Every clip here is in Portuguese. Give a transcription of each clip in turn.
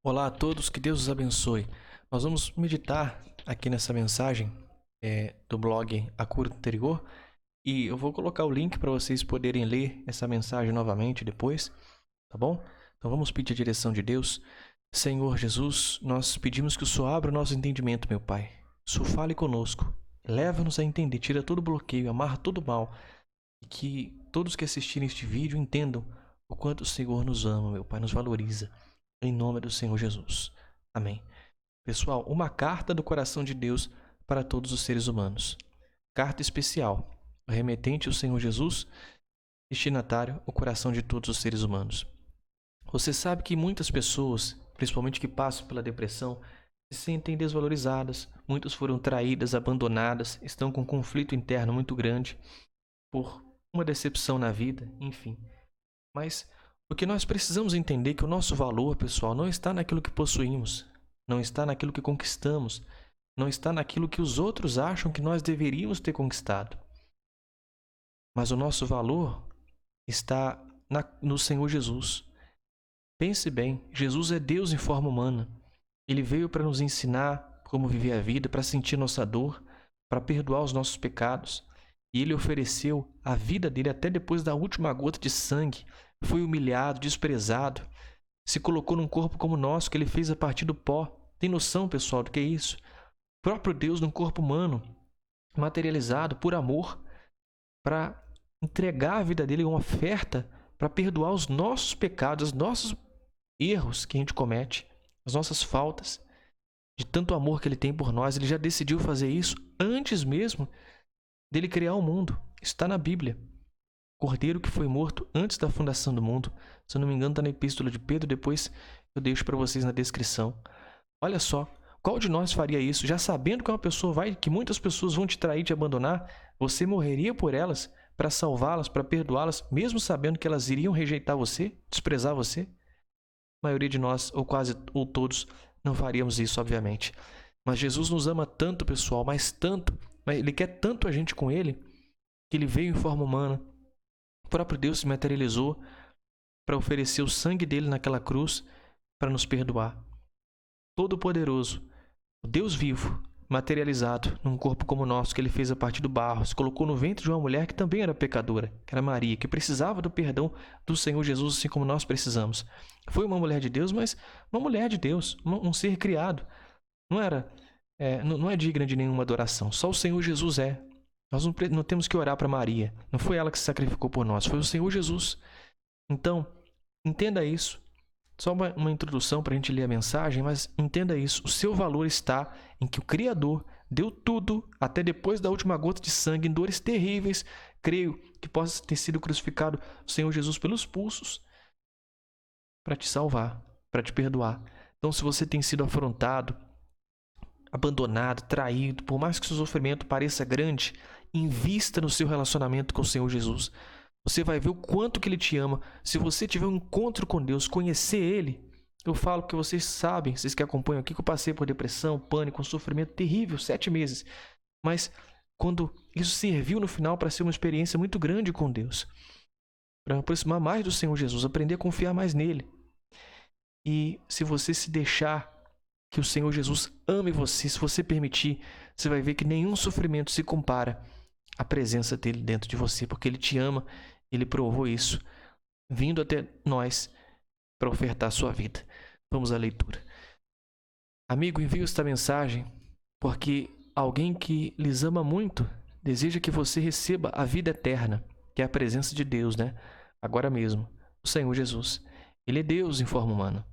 Olá a todos, que Deus os abençoe. Nós vamos meditar aqui nessa mensagem do blog A Cura Interior e eu vou colocar o link para vocês poderem ler essa mensagem novamente depois, tá bom? Então vamos pedir a direção de Deus. Senhor Jesus, nós pedimos que o Senhor abra o nosso entendimento, meu Pai. O Senhor fale conosco, leva-nos a entender, tira todo o bloqueio, amarra todo o mal e que todos que assistirem este vídeo entendam o quanto o Senhor nos ama, meu Pai, nos valoriza. Em nome do Senhor Jesus. Amém. Pessoal, uma carta do coração de Deus para todos os seres humanos. Carta especial. O remetente, o Senhor Jesus. Destinatário, o coração de todos os seres humanos. Você sabe que muitas pessoas, principalmente que passam pela depressão, se sentem desvalorizadas. Muitas foram traídas, abandonadas, estão com um conflito interno muito grande por uma decepção na vida, enfim. Mas o que nós precisamos entender é que o nosso valor, pessoal, não está naquilo que possuímos, não está naquilo que conquistamos, não está naquilo que os outros acham que nós deveríamos ter conquistado. Mas o nosso valor está no Senhor Jesus. Pense bem, Jesus é Deus em forma humana. Ele veio para nos ensinar como viver a vida, para sentir nossa dor, para perdoar os nossos pecados. E Ele ofereceu a vida dele até depois da última gota de sangue. Foi humilhado, desprezado, se colocou num corpo como o nosso, que ele fez a partir do pó. Tem noção, pessoal, do que é isso? O próprio Deus num corpo humano, materializado por amor, para entregar a vida dele em uma oferta para perdoar os nossos pecados, os nossos erros que a gente comete, as nossas faltas. De tanto amor que ele tem por nós, ele já decidiu fazer isso antes mesmo dele criar o mundo. Está na Bíblia. Cordeiro que foi morto antes da fundação do mundo. Se eu não me engano, está na Epístola de Pedro. Depois eu deixo para vocês na descrição. Olha só, qual de nós faria isso? Já sabendo que uma pessoa que muitas pessoas vão te trair, te abandonar, você morreria por elas para salvá-las, para perdoá-las, mesmo sabendo que elas iriam rejeitar você, desprezar você? A maioria de nós, ou quase, ou todos, não faríamos isso, obviamente. Mas Jesus nos ama tanto, pessoal, mas tanto, mas Ele quer tanto a gente com Ele, que Ele veio em forma humana. O próprio Deus se materializou para oferecer o sangue dele naquela cruz para nos perdoar. Todo-Poderoso, o Deus vivo, materializado num corpo como o nosso, que ele fez a partir do barro, se colocou no ventre de uma mulher que também era pecadora, que era Maria, que precisava do perdão do Senhor Jesus, assim como nós precisamos. Foi uma mulher de Deus, mas uma mulher de Deus, um ser criado. Não é digna de nenhuma adoração. Só o Senhor Jesus é. Nós não temos que orar para Maria. Não foi ela que se sacrificou por nós, foi o Senhor Jesus. Então, entenda isso. Só uma introdução para a gente ler a mensagem, mas entenda isso. O seu valor está em que o Criador deu tudo, até depois da última gota de sangue, em dores terríveis. Creio que possa ter sido crucificado o Senhor Jesus pelos pulsos para te salvar, para te perdoar. Então, se você tem sido afrontado, abandonado, traído, por mais que o seu sofrimento pareça grande, invista no seu relacionamento com o Senhor Jesus. Você vai ver o quanto que Ele te ama. Se você tiver um encontro com Deus, conhecer Ele, eu falo que vocês sabem, vocês que acompanham aqui, que eu passei por depressão, pânico, um sofrimento terrível, 7 meses. Mas quando isso serviu no final para ser uma experiência muito grande com Deus, para aproximar mais do Senhor Jesus, aprender a confiar mais nele. E se você se deixar que o Senhor Jesus ame você, se você permitir, você vai ver que nenhum sofrimento se compara à presença dele dentro de você, porque ele te ama, ele provou isso, vindo até nós para ofertar a sua vida. Vamos à leitura. Amigo, envio esta mensagem porque alguém que lhes ama muito deseja que você receba a vida eterna, que é a presença de Deus, né? Agora mesmo, o Senhor Jesus. Ele é Deus em forma humana.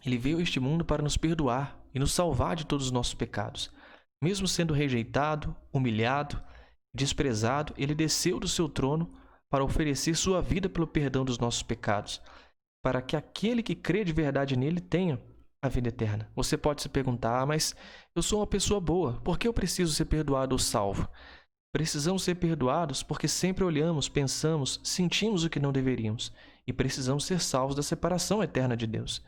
Ele veio a este mundo para nos perdoar e nos salvar de todos os nossos pecados. Mesmo sendo rejeitado, humilhado, desprezado, ele desceu do seu trono para oferecer sua vida pelo perdão dos nossos pecados, para que aquele que crê de verdade nele tenha a vida eterna. Você pode se perguntar, mas eu sou uma pessoa boa, por que eu preciso ser perdoado ou salvo? Precisamos ser perdoados porque sempre olhamos, pensamos, sentimos o que não deveríamos e precisamos ser salvos da separação eterna de Deus.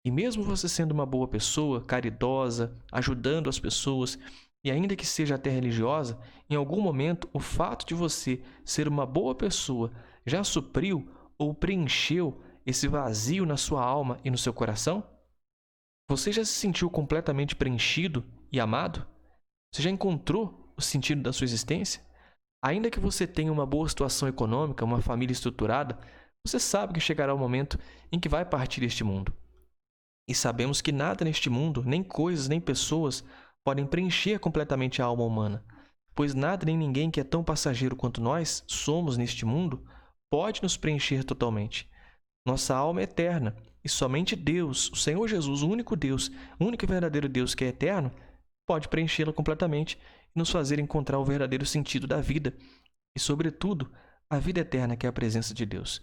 E mesmo você sendo uma boa pessoa, caridosa, ajudando as pessoas, e ainda que seja até religiosa, em algum momento o fato de você ser uma boa pessoa já supriu ou preencheu esse vazio na sua alma e no seu coração? Você já se sentiu completamente preenchido e amado? Você já encontrou o sentido da sua existência? Ainda que você tenha uma boa situação econômica, uma família estruturada, você sabe que chegará o momento em que vai partir deste mundo. E sabemos que nada neste mundo, nem coisas, nem pessoas, podem preencher completamente a alma humana, pois nada nem ninguém que é tão passageiro quanto nós somos neste mundo pode nos preencher totalmente. Nossa alma é eterna, e somente Deus, o Senhor Jesus, o único Deus, o único e verdadeiro Deus que é eterno, pode preenchê-la completamente e nos fazer encontrar o verdadeiro sentido da vida e, sobretudo, a vida eterna que é a presença de Deus.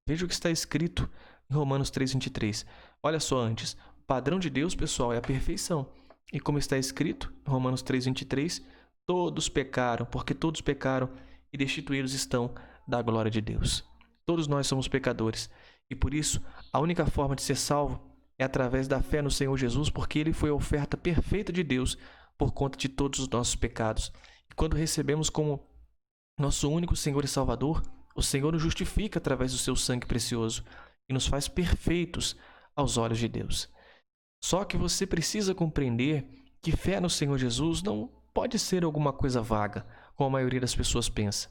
Veja o que está escrito em Romanos 3:23. Olha só antes, o padrão de Deus, pessoal, é a perfeição. E como está escrito em Romanos 3:23, todos pecaram, porque todos pecaram e destituídos estão da glória de Deus. Todos nós somos pecadores e por isso a única forma de ser salvo é através da fé no Senhor Jesus, porque Ele foi a oferta perfeita de Deus por conta de todos os nossos pecados. E quando recebemos como nosso único Senhor e Salvador, o Senhor nos justifica através do seu sangue precioso e nos faz perfeitos aos olhos de Deus. Só que você precisa compreender que fé no Senhor Jesus não pode ser alguma coisa vaga, como a maioria das pessoas pensa.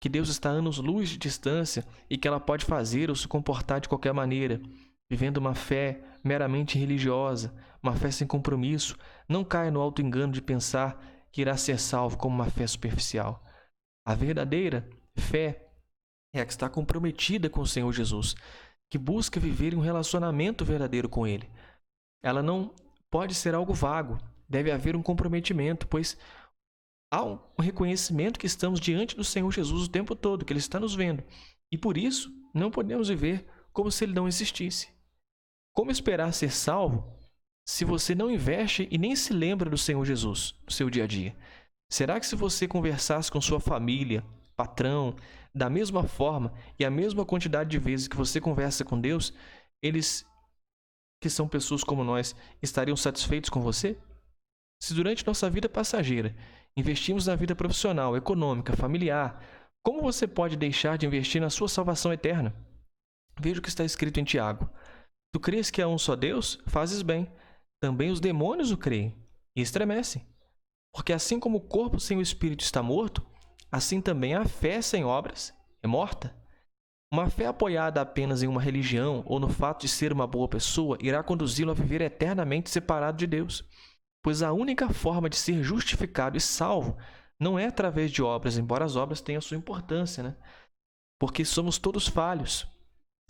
Que Deus está a anos-luz de distância e que ela pode fazer ou se comportar de qualquer maneira, vivendo uma fé meramente religiosa, uma fé sem compromisso. Não caia no auto-engano de pensar que irá ser salvo como uma fé superficial. A verdadeira fé é a que está comprometida com o Senhor Jesus, que busca viver em um relacionamento verdadeiro com Ele. Ela não pode ser algo vago, deve haver um comprometimento, pois há um reconhecimento que estamos diante do Senhor Jesus o tempo todo, que Ele está nos vendo. E por isso, não podemos viver como se Ele não existisse. Como esperar ser salvo se você não investe e nem se lembra do Senhor Jesus no seu dia a dia? Será que se você conversasse com sua família, patrão, da mesma forma e a mesma quantidade de vezes que você conversa com Deus, eles, que são pessoas como nós, estariam satisfeitos com você? Se durante nossa vida passageira investimos na vida profissional, econômica, familiar, como você pode deixar de investir na sua salvação eterna? Veja o que está escrito em Tiago. Tu crês que há um só Deus? Fazes bem. Também os demônios o creem e estremecem. Porque assim como o corpo sem o espírito está morto, assim também a fé sem obras é morta. Uma fé apoiada apenas em uma religião ou no fato de ser uma boa pessoa irá conduzi-lo a viver eternamente separado de Deus. Pois a única forma de ser justificado e salvo não é através de obras, embora as obras tenham sua importância, né? Porque somos todos falhos.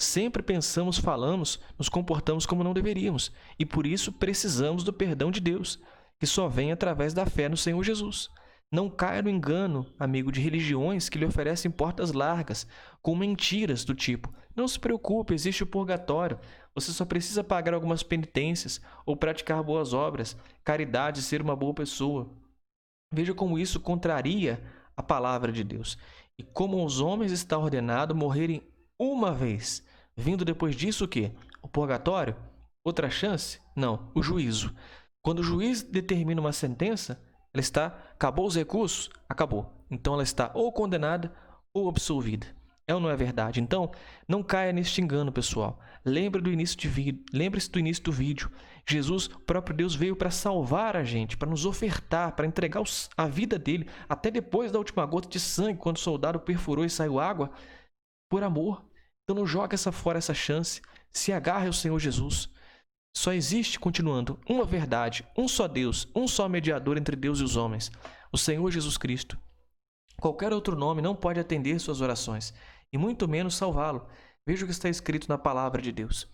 Sempre pensamos, falamos, nos comportamos como não deveríamos. E por isso precisamos do perdão de Deus, que só vem através da fé no Senhor Jesus. Não caia no engano, amigo, de religiões que lhe oferecem portas largas, com mentiras do tipo: não se preocupe, existe o purgatório, você só precisa pagar algumas penitências ou praticar boas obras, caridade, ser uma boa pessoa. Veja como isso contraria a palavra de Deus. E como aos homens está ordenado morrerem uma vez, vindo depois disso o quê? O purgatório? Outra chance? Não, o juízo. Quando o juiz determina uma sentença, acabou os recursos? Acabou. Então ela está ou condenada ou absolvida. É ou não é verdade? Então, não caia neste engano, pessoal. Lembre-se do início do vídeo. Jesus, o próprio Deus, veio para salvar a gente, para nos ofertar, para entregar a vida dele, até depois da última gota de sangue, quando o soldado perfurou e saiu água, por amor. Então não joga fora essa chance. Se agarre ao Senhor Jesus. Só existe, continuando, uma verdade, um só Deus, um só mediador entre Deus e os homens, o Senhor Jesus Cristo. Qualquer outro nome não pode atender suas orações, e muito menos salvá-lo. Veja o que está escrito na palavra de Deus.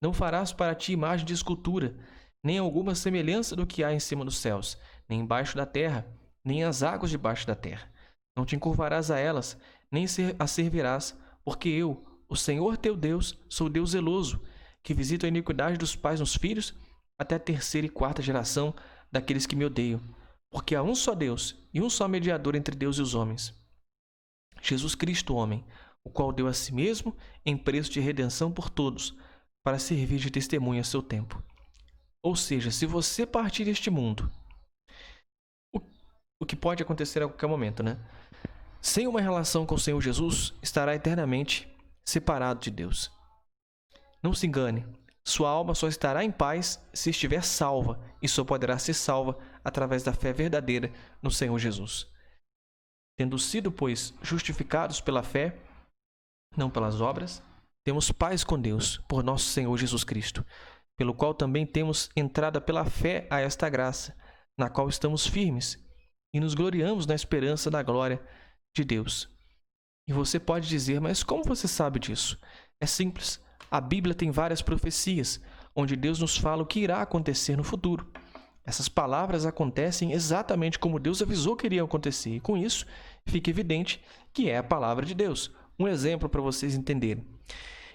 Não farás para ti imagem de escultura, nem alguma semelhança do que há em cima dos céus, nem embaixo da terra, nem as águas debaixo da terra. Não te encurvarás a elas, nem as servirás, porque eu, o Senhor teu Deus, sou Deus zeloso, que visita a iniquidade dos pais nos filhos, até a 3ª e 4ª geração daqueles que me odeiam. Porque há um só Deus e um só mediador entre Deus e os homens, Jesus Cristo, homem, o qual deu a si mesmo em preço de redenção por todos, para servir de testemunha a seu tempo. Ou seja, se você partir deste mundo, o que pode acontecer a qualquer momento, né? Sem uma relação com o Senhor Jesus, estará eternamente separado de Deus. Não se engane, Sua alma só estará em paz se estiver salva, e só poderá ser salva através da fé verdadeira no Senhor Jesus. Tendo sido, pois, justificados pela fé, não pelas obras, temos paz com Deus por nosso Senhor Jesus Cristo, pelo qual também temos entrada pela fé a esta graça, na qual estamos firmes e nos gloriamos na esperança da glória de Deus. E você pode dizer, mas como você sabe disso? É simples. A Bíblia tem várias profecias, onde Deus nos fala o que irá acontecer no futuro. Essas palavras acontecem exatamente como Deus avisou que iriam acontecer, e com isso fica evidente que é a palavra de Deus. Um exemplo para vocês entenderem.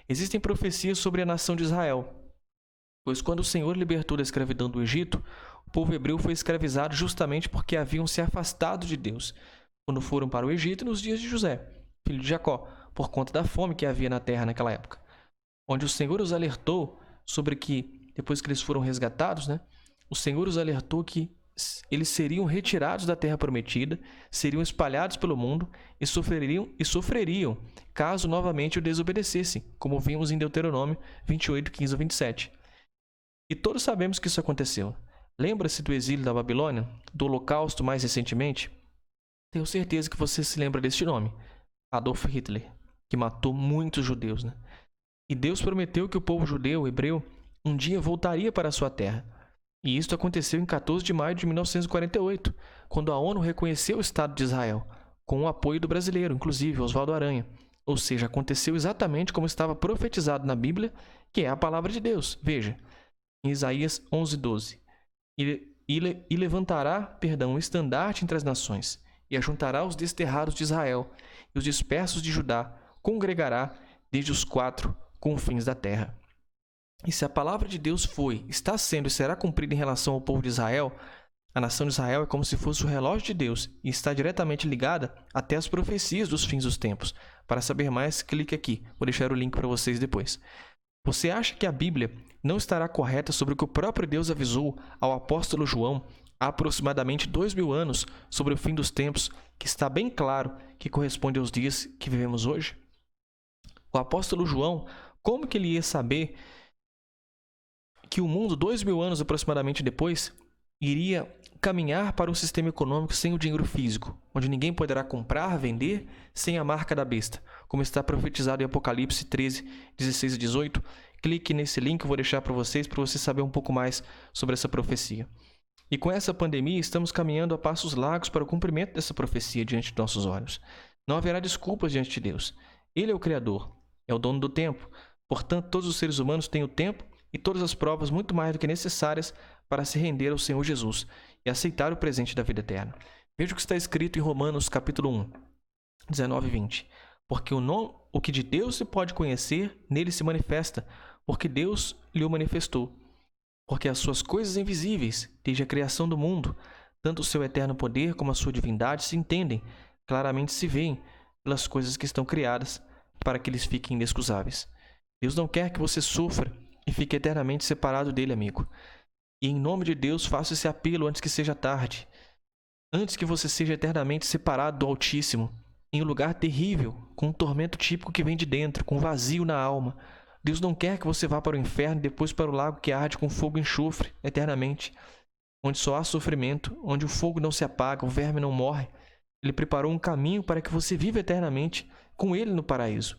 Existem profecias sobre a nação de Israel, pois quando o Senhor libertou da escravidão do Egito, o povo hebreu foi escravizado justamente porque haviam se afastado de Deus, quando foram para o Egito nos dias de José, filho de Jacó, por conta da fome que havia na terra naquela época. Onde o Senhor os alertou sobre que, depois que eles foram resgatados, o Senhor os alertou que eles seriam retirados da terra prometida, seriam espalhados pelo mundo e sofreriam caso novamente o desobedecessem, como vimos em Deuteronômio 28, 15 a 27. E todos sabemos que isso aconteceu. Lembra-se do exílio da Babilônia? Do Holocausto mais recentemente? Tenho certeza que você se lembra deste nome, Adolf Hitler, que matou muitos judeus. E Deus prometeu que o povo judeu, hebreu, um dia voltaria para a sua terra. E isso aconteceu em 14 de maio de 1948, quando a ONU reconheceu o Estado de Israel, com o apoio do brasileiro, inclusive Oswaldo Aranha. Ou seja, aconteceu exatamente como estava profetizado na Bíblia, que é a palavra de Deus. Veja, em Isaías 11:12. E levantará, um estandarte entre as nações, e ajuntará os desterrados de Israel, e os dispersos de Judá, congregará desde os 4 confins da terra. E se a palavra de Deus está sendo e será cumprida em relação ao povo de Israel, a nação de Israel é como se fosse o relógio de Deus e está diretamente ligada até as profecias dos fins dos tempos. Para saber mais, clique aqui. Vou deixar o link para vocês depois. Você acha que a Bíblia não estará correta sobre o que o próprio Deus avisou ao apóstolo João há aproximadamente 2000 anos sobre o fim dos tempos, que está bem claro que corresponde aos dias que vivemos hoje? O apóstolo João, como que ele ia saber que o mundo, 2000 anos aproximadamente depois, iria caminhar para um sistema econômico sem o dinheiro físico, onde ninguém poderá comprar, vender, sem a marca da besta, como está profetizado em Apocalipse 13, 16 e 18. Clique nesse link, eu vou deixar para você saber um pouco mais sobre essa profecia. E com essa pandemia, estamos caminhando a passos largos para o cumprimento dessa profecia diante de nossos olhos. Não haverá desculpas diante de Deus. Ele é o Criador, é o dono do tempo. Portanto, todos os seres humanos têm o tempo e todas as provas muito mais do que necessárias para se render ao Senhor Jesus e aceitar o presente da vida eterna. Veja o que está escrito em Romanos capítulo 1, 19 e 20. Porque o que de Deus se pode conhecer, nele se manifesta, porque Deus lhe o manifestou. Porque as suas coisas invisíveis, desde a criação do mundo, tanto o seu eterno poder como a sua divindade se entendem, claramente se veem pelas coisas que estão criadas, para que eles fiquem inexcusáveis. Deus não quer que você sofra e fique eternamente separado dele, amigo. E em nome de Deus, faça esse apelo antes que seja tarde. Antes que você seja eternamente separado do Altíssimo, em um lugar terrível, com um tormento típico que vem de dentro, com vazio na alma. Deus não quer que você vá para o inferno e depois para o lago que arde com fogo e enxofre eternamente, onde só há sofrimento, onde o fogo não se apaga, o verme não morre. Ele preparou um caminho para que você viva eternamente com Ele no paraíso.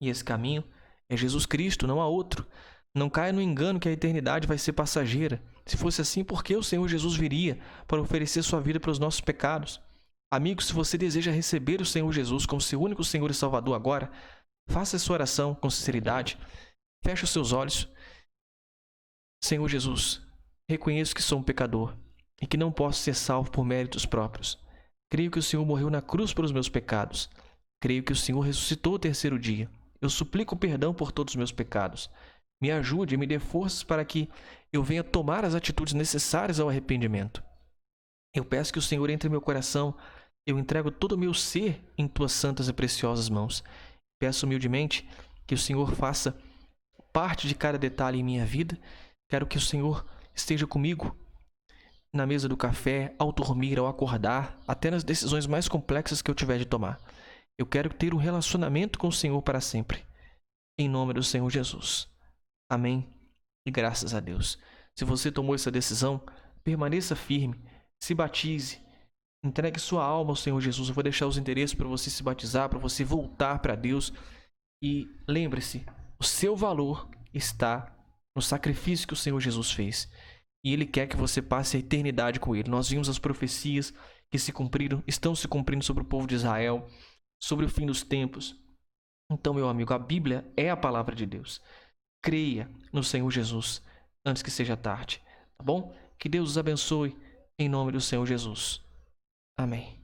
E esse caminho é Jesus Cristo, não há outro. Não caia no engano que a eternidade vai ser passageira. Se fosse assim, por que o Senhor Jesus viria para oferecer sua vida para os nossos pecados? Amigo, se você deseja receber o Senhor Jesus como seu único Senhor e Salvador agora, faça essa oração com sinceridade. Feche os seus olhos. Senhor Jesus, reconheço que sou um pecador e que não posso ser salvo por méritos próprios. Creio que o Senhor morreu na cruz pelos meus pecados. Creio que o Senhor ressuscitou ao terceiro dia. Eu suplico perdão por todos os meus pecados. Me ajude e me dê forças para que eu venha tomar as atitudes necessárias ao arrependimento. Eu peço que o Senhor entre em meu coração. Eu entrego todo o meu ser em tuas santas e preciosas mãos. Peço humildemente que o Senhor faça parte de cada detalhe em minha vida. Quero que o Senhor esteja comigo na mesa do café, ao dormir, ao acordar, até nas decisões mais complexas que eu tiver de tomar. Eu quero ter um relacionamento com o Senhor para sempre. Em nome do Senhor Jesus. Amém. E graças a Deus. Se você tomou essa decisão, permaneça firme, se batize, entregue sua alma ao Senhor Jesus. Eu vou deixar os endereços para você se batizar, para você voltar para Deus. E lembre-se, o seu valor está no sacrifício que o Senhor Jesus fez. E Ele quer que você passe a eternidade com Ele. Nós vimos as profecias que se cumpriram, estão se cumprindo sobre o povo de Israel, sobre o fim dos tempos. Então, meu amigo, a Bíblia é a palavra de Deus. Creia no Senhor Jesus antes que seja tarde, tá bom? Que Deus os abençoe em nome do Senhor Jesus. Amém.